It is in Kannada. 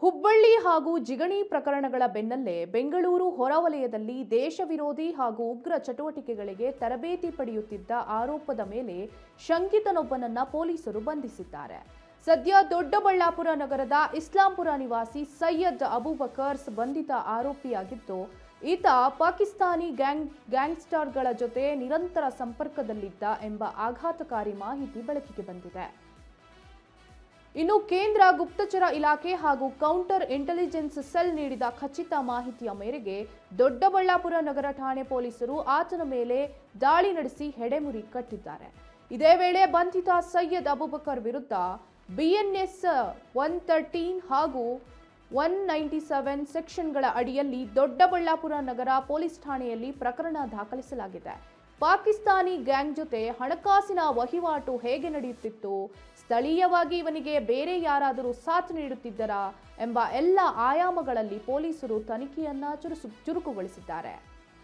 ಹುಬ್ಬಳ್ಳಿ ಹಾಗೂ ಜಿಗಣಿ ಪ್ರಕರಣಗಳ ಬೆನ್ನಲ್ಲೇ ಬೆಂಗಳೂರು ಹೊರವಲಯದಲ್ಲಿ ದೇಶ ವಿರೋಧಿ ಹಾಗೂ ಉಗ್ರ ಚಟುವಟಿಕೆಗಳಿಗೆ ತರಬೇತಿ ಪಡೆಯುತ್ತಿದ್ದ ಆರೋಪದ ಮೇಲೆ ಶಂಕಿತನೊಬ್ಬನನ್ನ ಪೊಲೀಸರು ಬಂಧಿಸಿದ್ದಾರೆ. ಸದ್ಯ ದೊಡ್ಡಬಳ್ಳಾಪುರ ನಗರದ ಇಸ್ಲಾಂಪುರ ನಿವಾಸಿ ಸೈಯದ್ ಅಬೂಬಕರ್ ಬಂಧಿತ ಆರೋಪಿಯಾಗಿದ್ದು, ಈತ ಪಾಕಿಸ್ತಾನಿ ಗ್ಯಾಂಗ್ಸ್ಟರ್ಗಳ ಜೊತೆ ನಿರಂತರ ಸಂಪರ್ಕದಲ್ಲಿದ್ದ ಎಂಬ ಆಘಾತಕಾರಿ ಮಾಹಿತಿ ಬೆಳಕಿಗೆ ಬಂದಿದೆ. ಇನ್ನು ಕೇಂದ್ರ ಗುಪ್ತಚರ ಇಲಾಖೆ ಹಾಗೂ ಕೌಂಟರ್ ಇಂಟೆಲಿಜೆನ್ಸ್ ಸೆಲ್ ನೀಡಿದ ಖಚಿತ ಮಾಹಿತಿಯ ಮೇರೆಗೆ ದೊಡ್ಡಬಳ್ಳಾಪುರ ನಗರ ಠಾಣೆ ಪೊಲೀಸರು ಆತನ ಮೇಲೆ ದಾಳಿ ನಡೆಸಿ ಹೆಡೆಮುರಿ ಕಟ್ಟಿದ್ದಾರೆ. ಇದೇ ವೇಳೆ ಬಂಧಿತ ಸೈಯದ್ ಅಬೂಬಕರ್ ವಿರುದ್ಧ BNS 113 ಹಾಗೂ 197 ಸೆಕ್ಷನ್ಗಳ ಅಡಿಯಲ್ಲಿ ದೊಡ್ಡಬಳ್ಳಾಪುರ ನಗರ ಪೊಲೀಸ್ ಠಾಣೆಯಲ್ಲಿ ಪ್ರಕರಣ ದಾಖಲಿಸಲಾಗಿದೆ. ಪಾಕಿಸ್ತಾನಿ ಗ್ಯಾಂಗ್ ಜೊತೆ ಹಣಕಾಸಿನ ವಹಿವಾಟು ಹೇಗೆ ನಡೆಯುತ್ತಿತ್ತು, ಸ್ಥಳೀಯವಾಗಿ ಇವನಿಗೆ ಬೇರೆ ಯಾರಾದರೂ ಸಾಥ್ ನೀಡುತ್ತಿದ್ದರಾ ಎಂಬ ಎಲ್ಲ ಆಯಾಮಗಳಲ್ಲಿ ಪೊಲೀಸರು ತನಿಖೆಯನ್ನ ಚುರುಕುಗೊಳಿಸಿದ್ದಾರೆ.